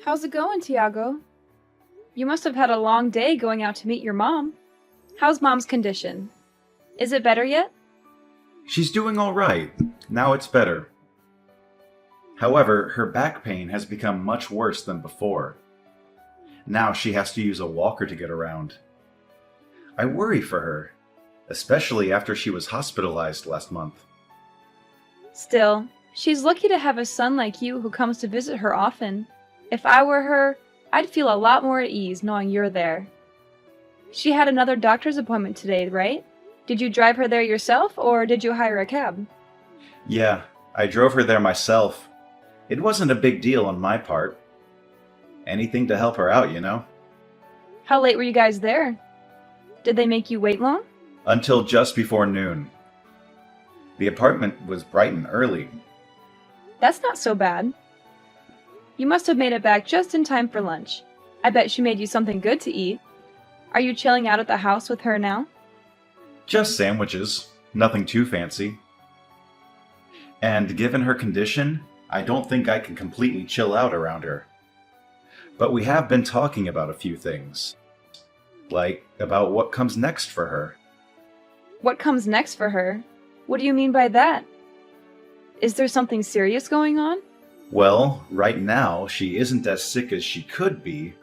How's it going, Tiago? You must have had a long day going out to meet your mom. How's Mom's condition? Is it better yet? She's doing all right. Now it's better. However, her back pain has become much worse than before. Now she has to use a walker to get around. I worry for her, especially after she was hospitalized last month. Still, she's lucky to have a son like you who comes to visit her often. If I were her, I'd feel a lot more at ease knowing you're there. She had another doctor's appointment today, right? Did you drive her there yourself, or did you hire a cab? Yeah, I drove her there myself. It wasn't a big deal on my part. Anything to help her out, you know? How late were you guys there? Did they make you wait long? Until just before noon. The apartment was bright and early. That's not so bad. You must have made it back just in time for lunch. I bet she made you something good to eat. Are you chilling out at the house with her now? Just sandwiches. Nothing too fancy. And given her condition, I don't think I can completely chill out around her. But we have been talking about a few things. Like about what comes next for her. What comes next for her? What do you mean by that? Is there something serious going on? Well, right now, she isn't as sick as she could be,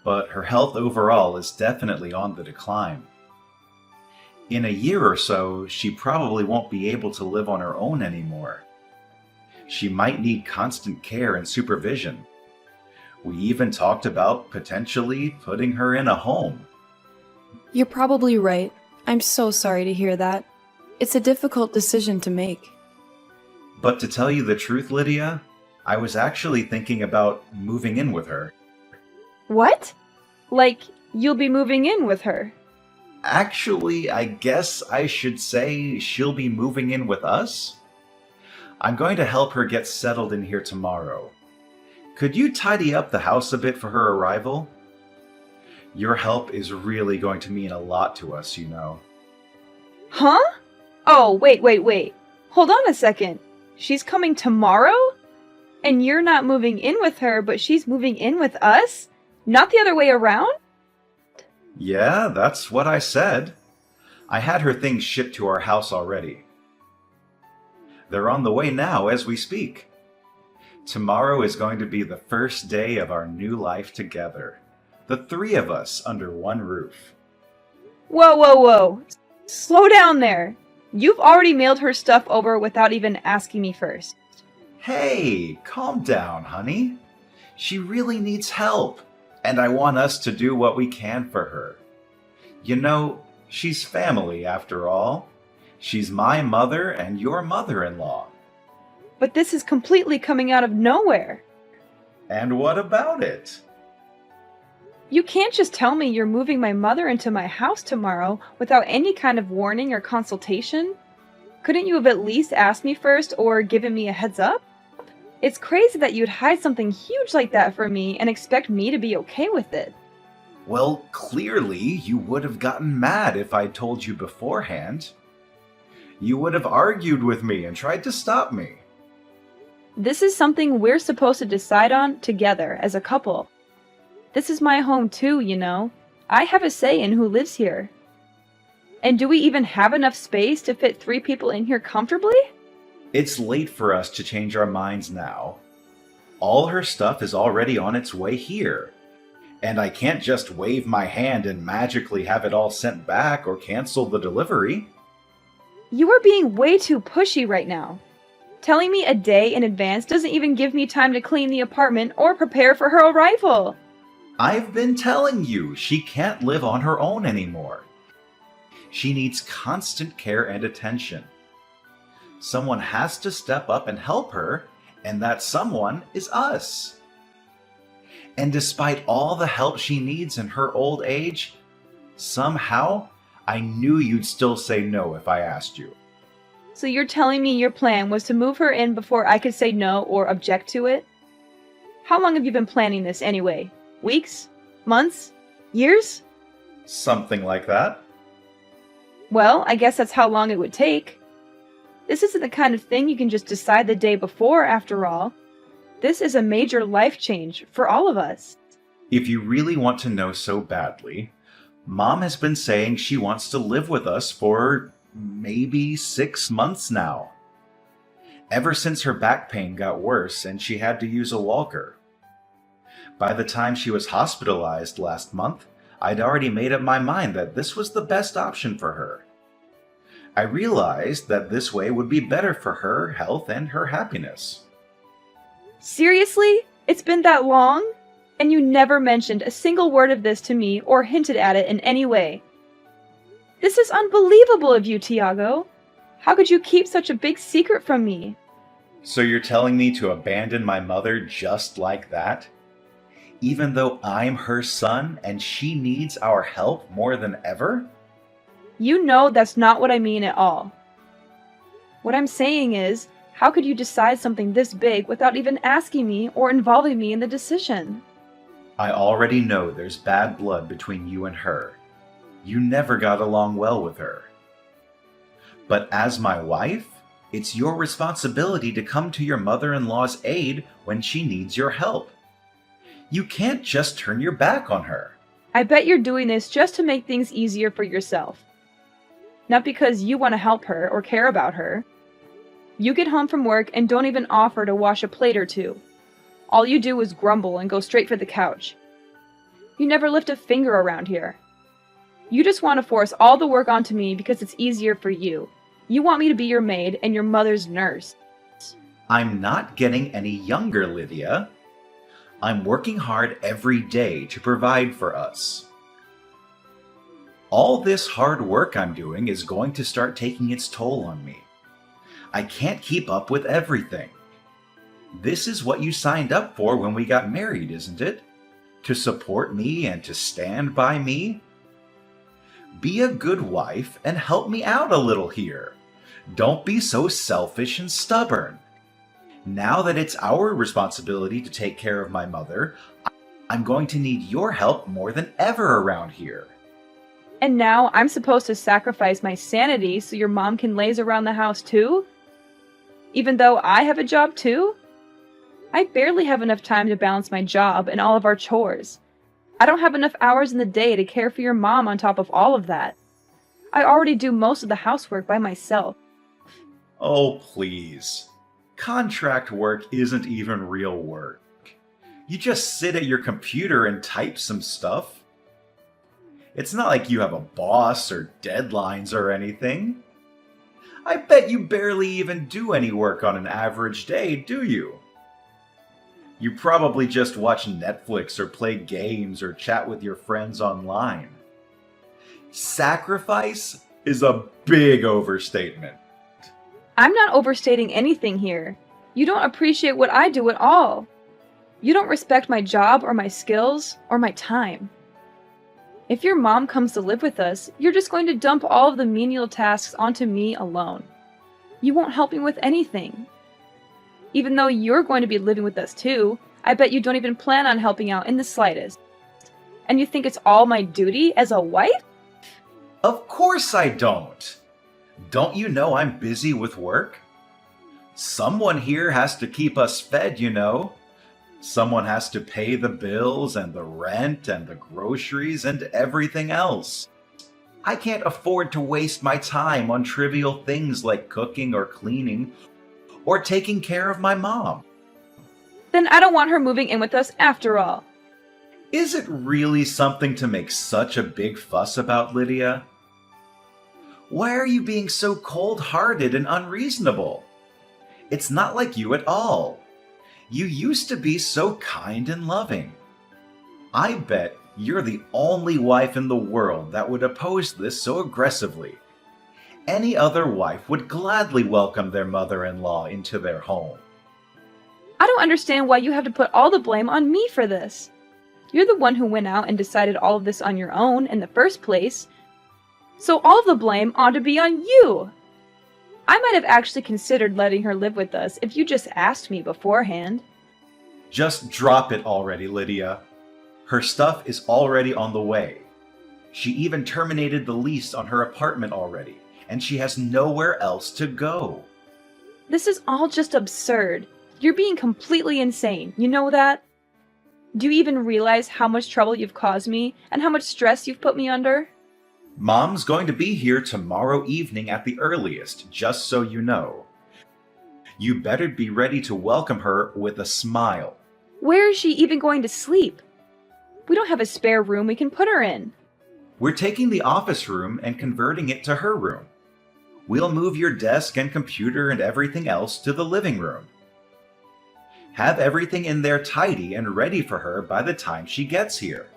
but her health overall is definitely on the decline. In a year or so, she probably won't be able to live on her own anymore. She might need constant care and supervision. We even talked about potentially putting her in a home. You're probably right. I'm so sorry to hear that. It's a difficult decision to make. But to tell you the truth, Lydia, I was actually thinking about moving in with her. What? Like, you'll be moving in with her? Actually, I guess I should say she'll be moving in with us. I'm going to help her get settled in here tomorrow. Could you tidy up the house a bit for her arrival? Your help is really going to mean a lot to us, you know. Huh? Oh, wait. Hold on a second. She's coming tomorrow? And you're not moving in with her, but she's moving in with us? Not the other way around? Yeah, that's what I said. I had her things shipped to our house already. They're on the way now as we speak. Tomorrow is going to be the first day of our new life together. The three of us under one roof. Whoa. Slow down there. You've already mailed her stuff over without even asking me first. Hey, calm down, honey. She really needs help, and I want us to do what we can for her. You know, she's family after all. She's my mother and your mother-in-law. But this is completely coming out of nowhere. And what about it? You can't just tell me you're moving my mother into my house tomorrow without any kind of warning or consultation. Couldn't you have at least asked me first or given me a heads up? It's crazy that you'd hide something huge like that from me and expect me to be okay with it. Well, clearly you would have gotten mad if I'd told you beforehand. You would have argued with me and tried to stop me. This is something we're supposed to decide on together as a couple. This is my home too, you know. I have a say in who lives here. And do we even have enough space to fit 3 people in here comfortably? It's late for us to change our minds now. All her stuff is already on its way here. And I can't just wave my hand and magically have it all sent back or cancel the delivery. You are being way too pushy right now. Telling me a day in advance doesn't even give me time to clean the apartment or prepare for her arrival. I've been telling you, she can't live on her own anymore. She needs constant care and attention. Someone has to step up and help her, and that someone is us. And despite all the help she needs in her old age, somehow I knew you'd still say no if I asked you. So you're telling me your plan was to move her in before I could say no or object to it? How long have you been planning this anyway? Weeks? Months? Years? Something like that. Well, I guess that's how long it would take. This isn't the kind of thing you can just decide the day before, after all. This is a major life change for all of us. If you really want to know so badly, Mom has been saying she wants to live with us for maybe 6 months now. Ever since her back pain got worse and she had to use a walker. By the time she was hospitalized last month, I'd already made up my mind that this was the best option for her. I realized that this way would be better for her health and her happiness. Seriously? It's been that long? And you never mentioned a single word of this to me or hinted at it in any way. This is unbelievable of you, Tiago. How could you keep such a big secret from me? So you're telling me to abandon my mother just like that? Even though I'm her son and she needs our help more than ever? You know that's not what I mean at all. What I'm saying is, how could you decide something this big without even asking me or involving me in the decision? I already know there's bad blood between you and her. You never got along well with her. But as my wife, it's your responsibility to come to your mother-in-law's aid when she needs your help. You can't just turn your back on her. I bet you're doing this just to make things easier for yourself. Not because you want to help her or care about her. You get home from work and don't even offer to wash a plate or two. All you do is grumble and go straight for the couch. You never lift a finger around here. You just want to force all the work onto me because it's easier for you. You want me to be your maid and your mother's nurse. I'm not getting any younger, Lydia. I'm working hard every day to provide for us. All this hard work I'm doing is going to start taking its toll on me. I can't keep up with everything. This is what you signed up for when we got married, isn't it? To support me and to stand by me? Be a good wife and help me out a little here. Don't be so selfish and stubborn. Now that it's our responsibility to take care of my mother, I'm going to need your help more than ever around here. And now I'm supposed to sacrifice my sanity so your mom can laze around the house too? Even though I have a job too? I barely have enough time to balance my job and all of our chores. I don't have enough hours in the day to care for your mom on top of all of that. I already do most of the housework by myself. Oh, please. Contract work isn't even real work. You just sit at your computer and type some stuff. It's not like you have a boss or deadlines or anything. I bet you barely even do any work on an average day, do you? You probably just watch Netflix or play games or chat with your friends online. Sacrifice is a big overstatement. I'm not overstating anything here. You don't appreciate what I do at all. You don't respect my job or my skills or my time. If your mom comes to live with us, you're just going to dump all of the menial tasks onto me alone. You won't help me with anything. Even though you're going to be living with us too, I bet you don't even plan on helping out in the slightest. And you think it's all my duty as a wife? Of course I don't. Don't you know I'm busy with work? Someone here has to keep us fed, you know. Someone has to pay the bills and the rent and the groceries and everything else. I can't afford to waste my time on trivial things like cooking or cleaning or taking care of my mom. Then I don't want her moving in with us after all. Is it really something to make such a big fuss about, Lydia? Why are you being so cold-hearted and unreasonable? It's not like you at all. You used to be so kind and loving. I bet you're the only wife in the world that would oppose this so aggressively. Any other wife would gladly welcome their mother-in-law into their home. I don't understand why you have to put all the blame on me for this. You're the one who went out and decided all of this on your own in the first place. So all of the blame ought to be on you. I might have actually considered letting her live with us if you just asked me beforehand. Just drop it already, Lydia. Her stuff is already on the way. She even terminated the lease on her apartment already, and she has nowhere else to go. This is all just absurd. You're being completely insane. You know that? Do you even realize how much trouble you've caused me and how much stress you've put me under? Mom's going to be here tomorrow evening at the earliest, just so you know. You better be ready to welcome her with a smile. Where is she even going to sleep? We don't have a spare room we can put her in. We're taking the office room and converting it to her room. We'll move your desk and computer and everything else to the living room. Have everything in there tidy and ready for her by the time she gets here.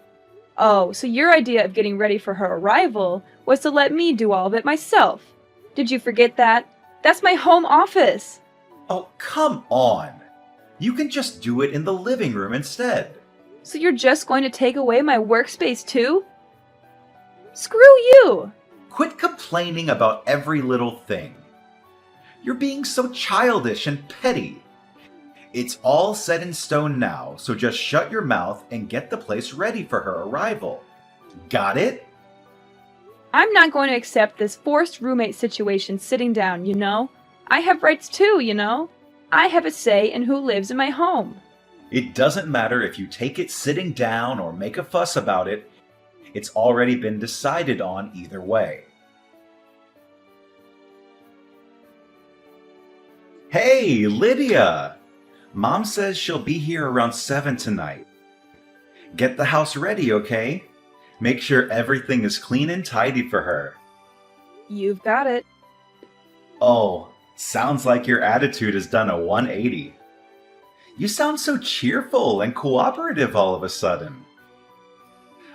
Oh, so your idea of getting ready for her arrival was to let me do all of it myself. Did you forget that? That's my home office. Oh, come on. You can just do it in the living room instead. So you're just going to take away my workspace too? Screw you! Quit complaining about every little thing. You're being so childish and petty. It's all set in stone now, so just shut your mouth and get the place ready for her arrival. Got it? I'm not going to accept this forced roommate situation sitting down, you know? I have rights too, you know? I have a say in who lives in my home. It doesn't matter if you take it sitting down or make a fuss about it. It's already been decided on either way. Hey, Lydia! Mom says she'll be here around 7 tonight. Get the house ready, okay? Make sure everything is clean and tidy for her. You've got it. Oh, sounds like your attitude has done a 180. You sound so cheerful and cooperative all of a sudden.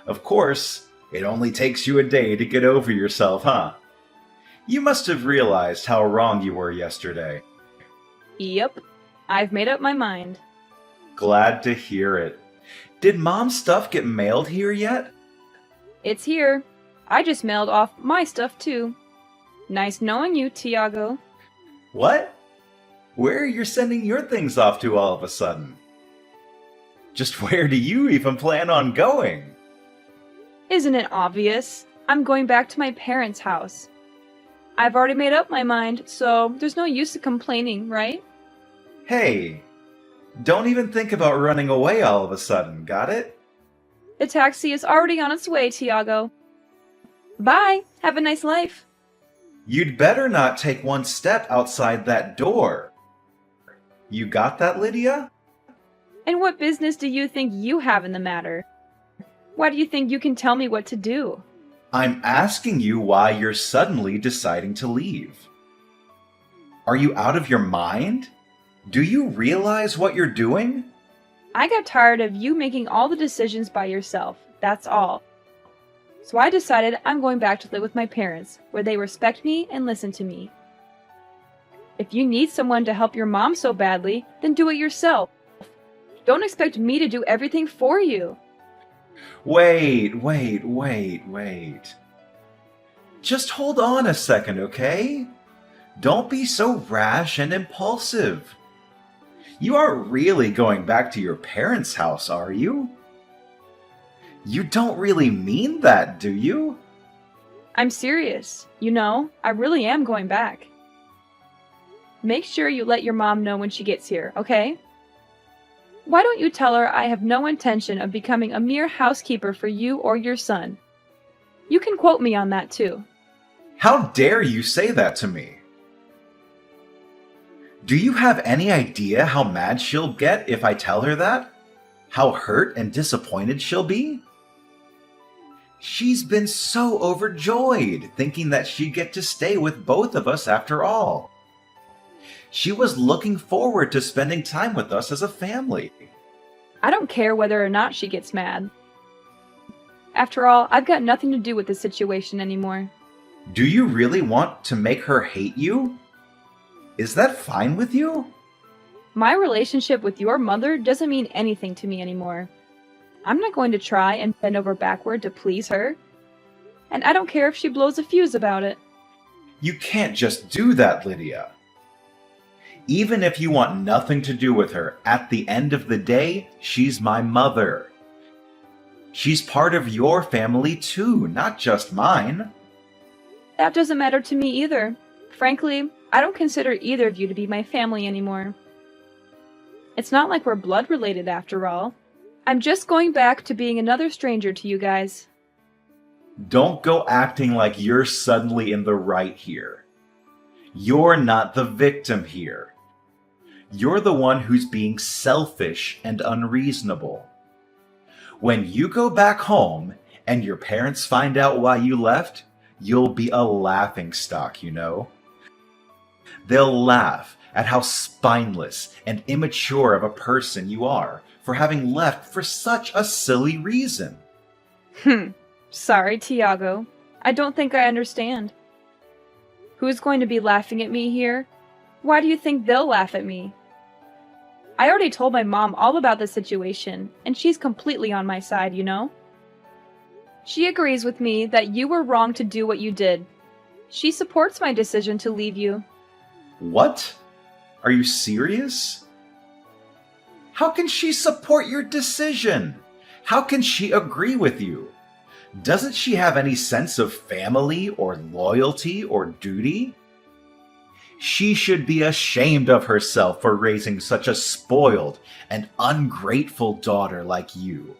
Of course, it only takes you a day to get over yourself, huh? You must have realized how wrong you were yesterday. Yep, I've made up my mind. Glad to hear it. Did Mom's stuff get mailed here yet? It's here. I just mailed off my stuff too. Nice knowing you, Tiago. What? Where are you sending your things off to all of a sudden? Just where do you even plan on going? Isn't it obvious? I'm going back to my parents' house. I've already made up my mind, so there's no use of complaining, right? Hey, don't even think about running away all of a sudden, got it? The taxi is already on its way, Tiago. Bye. Have a nice life. You'd better not take one step outside that door. You got that, Lydia? And what business do you think you have in the matter? Why do you think you can tell me what to do? I'm asking you why you're suddenly deciding to leave. Are you out of your mind? Do you realize what you're doing? I got tired of you making all the decisions by yourself, that's all. So I decided I'm going back to live with my parents, where they respect me and listen to me. If you need someone to help your mom so badly, then do it yourself. Don't expect me to do everything for you. Wait. Just hold on a second, okay? Don't be so rash and impulsive. You aren't really going back to your parents' house, are you? You don't really mean that, do you? I'm serious. You know, I really am going back. Make sure you let your mom know when she gets here, okay? Why don't you tell her I have no intention of becoming a mere housekeeper for you or your son? You can quote me on that too. How dare you say that to me? Do you have any idea how mad she'll get if I tell her that? How hurt and disappointed she'll be? She's been so overjoyed, thinking that she'd get to stay with both of us after all. She was looking forward to spending time with us as a family. I don't care whether or not she gets mad. After all, I've got nothing to do with this situation anymore. Do you really want to make her hate you? Is that fine with you? My relationship with your mother doesn't mean anything to me anymore. I'm not going to try and bend over backward to please her. And I don't care if she blows a fuse about it. You can't just do that, Lydia. Even if you want nothing to do with her, at the end of the day, she's my mother. She's part of your family too, not just mine. That doesn't matter to me either. Frankly, I don't consider either of you to be my family anymore. It's not like we're blood related after all. I'm just going back to being another stranger to you guys. Don't go acting like you're suddenly in the right here. You're not the victim here. You're the one who's being selfish and unreasonable. When you go back home and your parents find out why you left, you'll be a laughingstock, you know? They'll laugh at how spineless and immature of a person you are for having left for such a silly reason. Sorry, Tiago. I don't think I understand. Who's going to be laughing at me here? Why do you think they'll laugh at me? I already told my mom all about the situation, and she's completely on my side, you know? She agrees with me that you were wrong to do what you did. She supports my decision to leave you. What? Are you serious? How can she support your decision? How can she agree with you? Doesn't she have any sense of family or loyalty or duty? She should be ashamed of herself for raising such a spoiled and ungrateful daughter like you.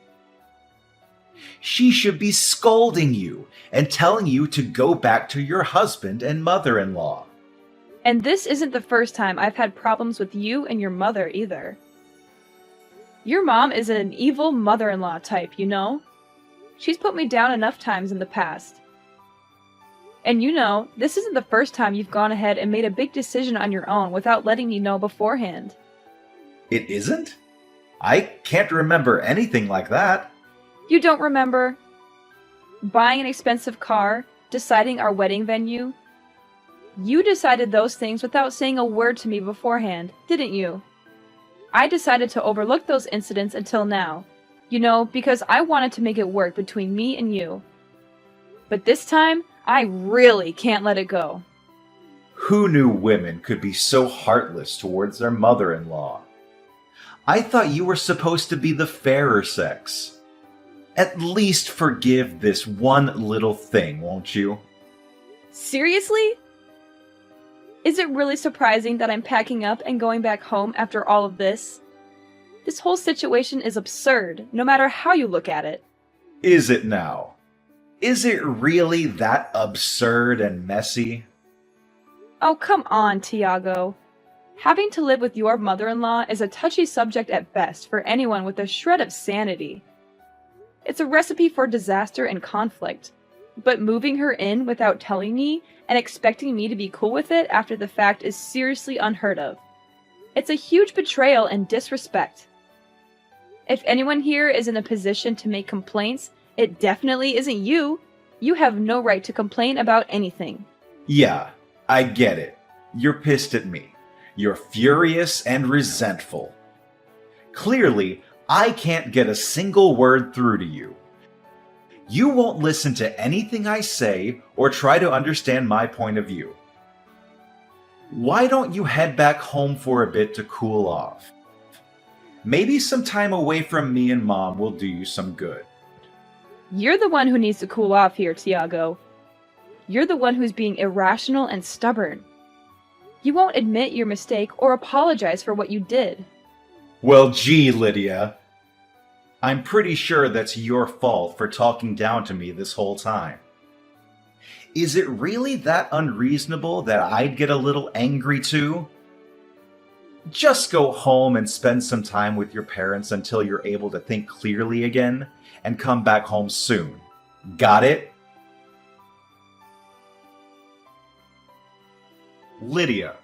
She should be scolding you and telling you to go back to your husband and mother-in-law. And this isn't the first time I've had problems with you and your mother either. Your mom is an evil mother-in-law type, you know? She's put me down enough times in the past. And you know, this isn't the first time you've gone ahead and made a big decision on your own without letting me know beforehand. It isn't? I can't remember anything like that. You don't remember? Buying an expensive car, deciding our wedding venue? You decided those things without saying a word to me beforehand, didn't you? I decided to overlook those incidents until now, you know, because I wanted to make it work between me and you. But this time, I really can't let it go. Who knew women could be so heartless towards their mother-in-law? I thought you were supposed to be the fairer sex. At least forgive this one little thing, won't you? Seriously? Is it really surprising that I'm packing up and going back home after all of this? This whole situation is absurd, no matter how you look at it. Is it now? Is it really that absurd and messy? Oh, come on, Tiago. Having to live with your mother-in-law is a touchy subject at best for anyone with a shred of sanity. It's a recipe for disaster and conflict, but moving her in without telling me and expecting me to be cool with it after the fact is seriously unheard of. It's a huge betrayal and disrespect. If anyone here is in a position to make complaints, it definitely isn't you. You have no right to complain about anything. Yeah, I get it. You're pissed at me. You're furious and resentful. Clearly, I can't get a single word through to you. You won't listen to anything I say or try to understand my point of view. Why don't you head back home for a bit to cool off? Maybe some time away from me and Mom will do you some good. You're the one who needs to cool off here, Tiago. You're the one who's being irrational and stubborn. You won't admit your mistake or apologize for what you did. Well, gee, Lydia. I'm pretty sure that's your fault for talking down to me this whole time. Is it really that unreasonable that I'd get a little angry too? Just go home and spend some time with your parents until you're able to think clearly again, and come back home soon. Got it? Lydia,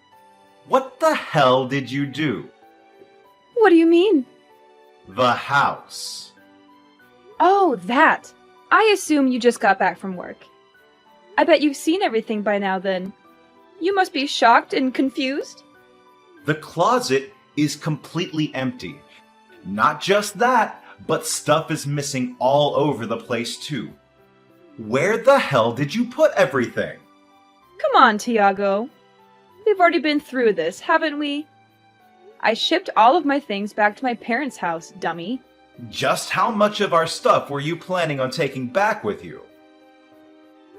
what the hell did you do? What do you mean? The house. Oh, that. I assume you just got back from work. I bet you've seen everything by now then. You must be shocked and confused. The closet is completely empty. Not just that, but stuff is missing all over the place too. Where the hell did you put everything? Come on, Tiago. We've already been through this, haven't we? I shipped all of my things back to my parents' house, dummy. Just how much of our stuff were you planning on taking back with you?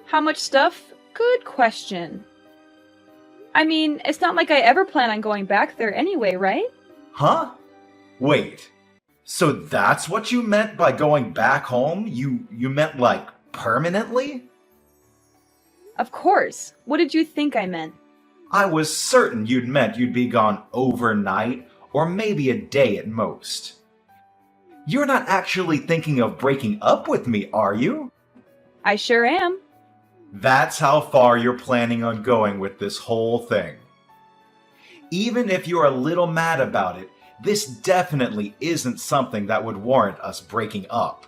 How much stuff? Good question. I mean, it's not like I ever plan on going back there anyway, right? Huh? Wait, so that's what you meant by going back home? You meant like permanently? Of course. What did you think I meant? I was certain you'd meant you'd be gone overnight or maybe a day at most. You're not actually thinking of breaking up with me, are you? I sure am. That's how far you're planning on going with this whole thing. Even if you're a little mad about it, this definitely isn't something that would warrant us breaking up.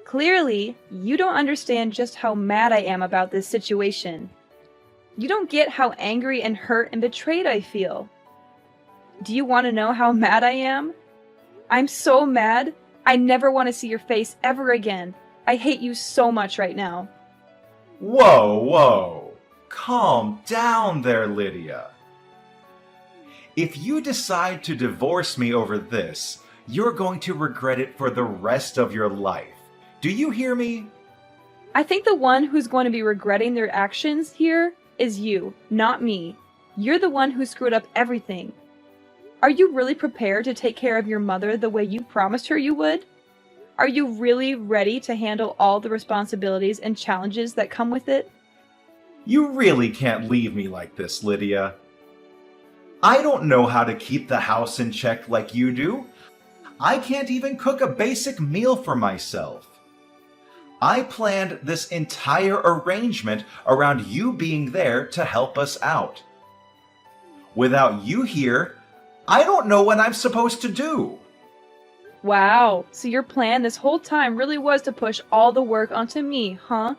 Clearly, you don't understand just how mad I am about this situation. You don't get how angry and hurt and betrayed I feel. Do you want to know how mad I am? I'm so mad. I never want to see your face ever again. I hate you so much right now. Whoa, whoa. Calm down there, Lydia. If you decide to divorce me over this, you're going to regret it for the rest of your life. Do you hear me? I think the one who's going to be regretting their actions here is you, not me. You're the one who screwed up everything. Are you really prepared to take care of your mother the way you promised her you would? Are you really ready to handle all the responsibilities and challenges that come with it? You really can't leave me like this, Lydia. I don't know how to keep the house in check like you do. I can't even cook a basic meal for myself. I planned this entire arrangement around you being there to help us out. Without you here, I don't know what I'm supposed to do. Wow, so your plan this whole time really was to push all the work onto me, huh?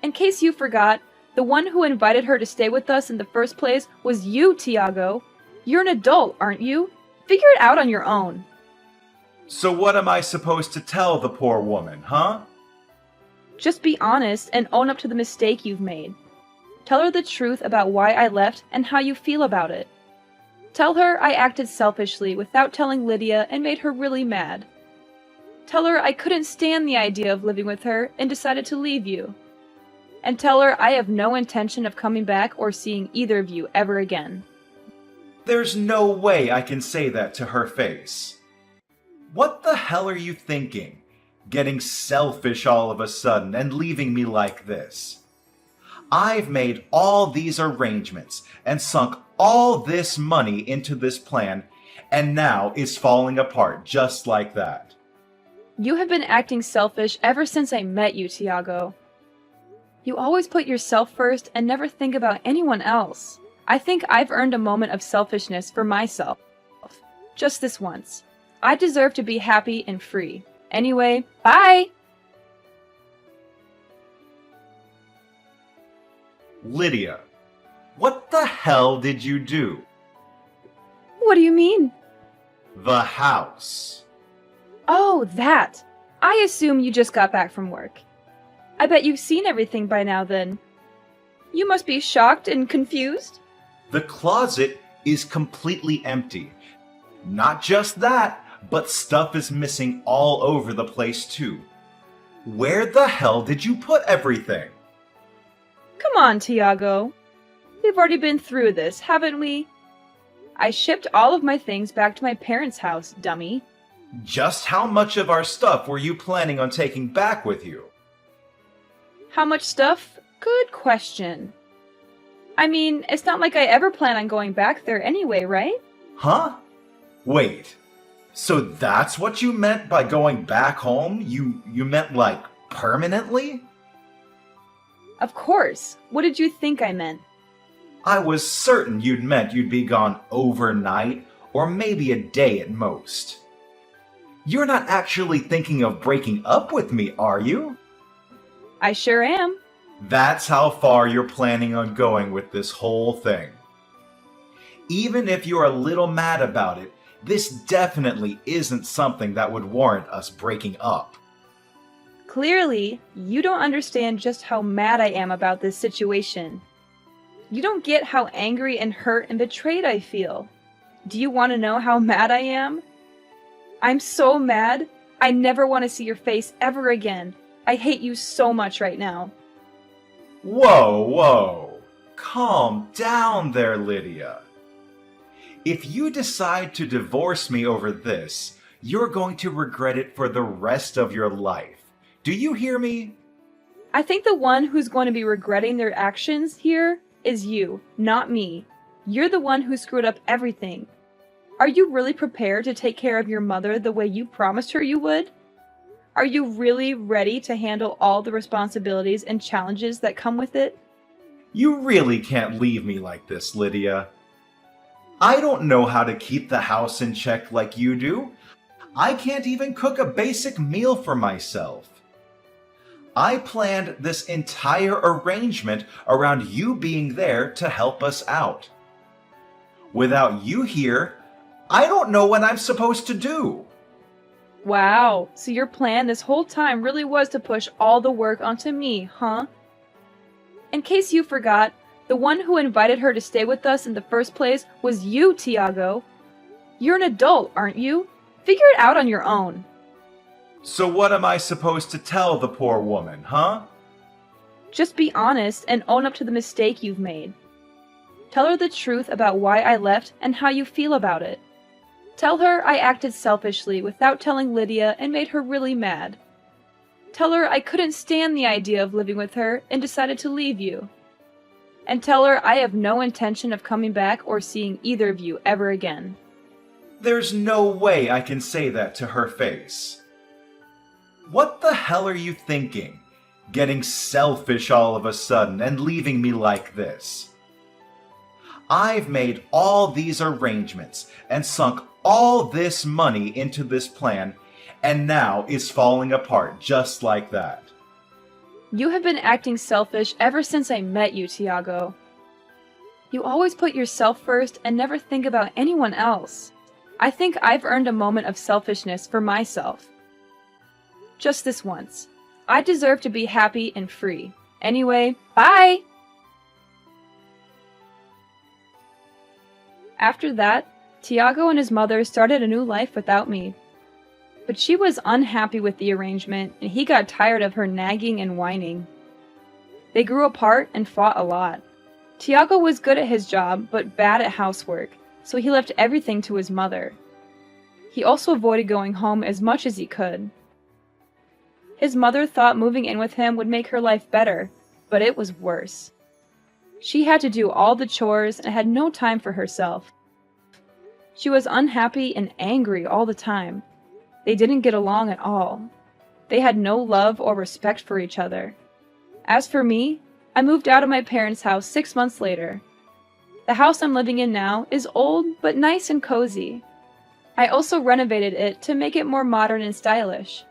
In case you forgot, the one who invited her to stay with us in the first place was you, Tiago. You're an adult, aren't you? Figure it out on your own. So what am I supposed to tell the poor woman, huh? Just be honest and own up to the mistake you've made. Tell her the truth about why I left and how you feel about it. Tell her I acted selfishly without telling Lydia and made her really mad. Tell her I couldn't stand the idea of living with her and decided to leave you. And tell her I have no intention of coming back or seeing either of you ever again. There's no way I can say that to her face. What the hell are you thinking? Getting selfish all of a sudden and leaving me like this? I've made all these arrangements and sunk all this money into this plan, and now it's falling apart just like that. You have been acting selfish ever since I met you, Tiago. You always put yourself first and never think about anyone else. I think I've earned a moment of selfishness for myself. Just this once. I deserve to be happy and free. Anyway, bye! Lydia, what the hell did you do? What do you mean? The house. Oh, that! I assume you just got back from work. I bet you've seen everything by now then. You must be shocked and confused. The closet is completely empty. Not just that, but stuff is missing all over the place too. Where the hell did you put everything? Come on, Tiago. We've already been through this, haven't we? I shipped all of my things back to my parents' house, dummy. Just how much of our stuff were you planning on taking back with you? How much stuff? Good question. I mean, it's not like I ever plan on going back there anyway, right? Huh? Wait. So that's what you meant by going back home? You meant like permanently? Of course. What did you think I meant? I was certain you'd meant you'd be gone overnight or maybe a day at most. You're not actually thinking of breaking up with me, are you? I sure am. That's how far you're planning on going with this whole thing. Even if you're a little mad about it, this definitely isn't something that would warrant us breaking up. Clearly, you don't understand just how mad I am about this situation. You don't get how angry and hurt and betrayed I feel. Do you want to know how mad I am? I'm so mad. I never want to see your face ever again. I hate you so much right now. Whoa, whoa. Calm down there, Lydia. If you decide to divorce me over this, you're going to regret it for the rest of your life. Do you hear me? I think the one who's going to be regretting their actions here is you, not me. You're the one who screwed up everything. Are you really prepared to take care of your mother the way you promised her you would? Are you really ready to handle all the responsibilities and challenges that come with it? You really can't leave me like this, Lydia. I don't know how to keep the house in check like you do. I can't even cook a basic meal for myself. I planned this entire arrangement around you being there to help us out. Without you here, I don't know what I'm supposed to do. Wow, so your plan this whole time really was to push all the work onto me, huh? In case you forgot, the one who invited her to stay with us in the first place was you, Tiago. You're an adult, aren't you? Figure it out on your own. So what am I supposed to tell the poor woman, huh? Just be honest and own up to the mistake you've made. Tell her the truth about why I left and how you feel about it. Tell her I acted selfishly without telling Lydia and made her really mad. Tell her I couldn't stand the idea of living with her and decided to leave you. And tell her I have no intention of coming back or seeing either of you ever again. There's no way I can say that to her face. What the hell are you thinking? Getting selfish all of a sudden and leaving me like this? I've made all these arrangements and sunk all this money into this plan, and now it's falling apart just like that. You have been acting selfish ever since I met you, Tiago. You always put yourself first and never think about anyone else. I think I've earned a moment of selfishness for myself. Just this once. I deserve to be happy and free. Anyway, bye! After that, Tiago and his mother started a new life without me. But she was unhappy with the arrangement, and he got tired of her nagging and whining. They grew apart and fought a lot. Tiago was good at his job, but bad at housework, so he left everything to his mother. He also avoided going home as much as he could. His mother thought moving in with him would make her life better, but it was worse. She had to do all the chores and had no time for herself. She was unhappy and angry all the time. They didn't get along at all. They had no love or respect for each other. As for me, I moved out of my parents' house 6 months later. The house I'm living in now is old but nice and cozy. I also renovated it to make it more modern and stylish.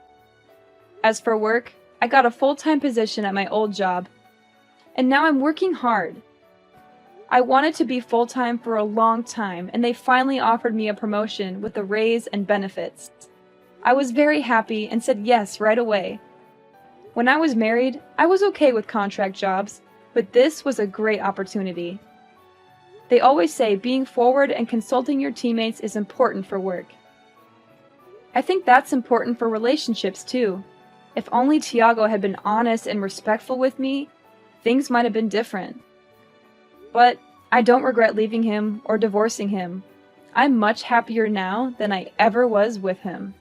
As for work, I got a full-time position at my old job, and now I'm working hard. I wanted to be full-time for a long time, and they finally offered me a promotion with a raise and benefits. I was very happy and said yes right away. When I was married, I was okay with contract jobs, but this was a great opportunity. They always say being forward and consulting your teammates is important for work. I think that's important for relationships too. If only Tiago had been honest and respectful with me, things might have been different. But I don't regret leaving him or divorcing him. I'm much happier now than I ever was with him.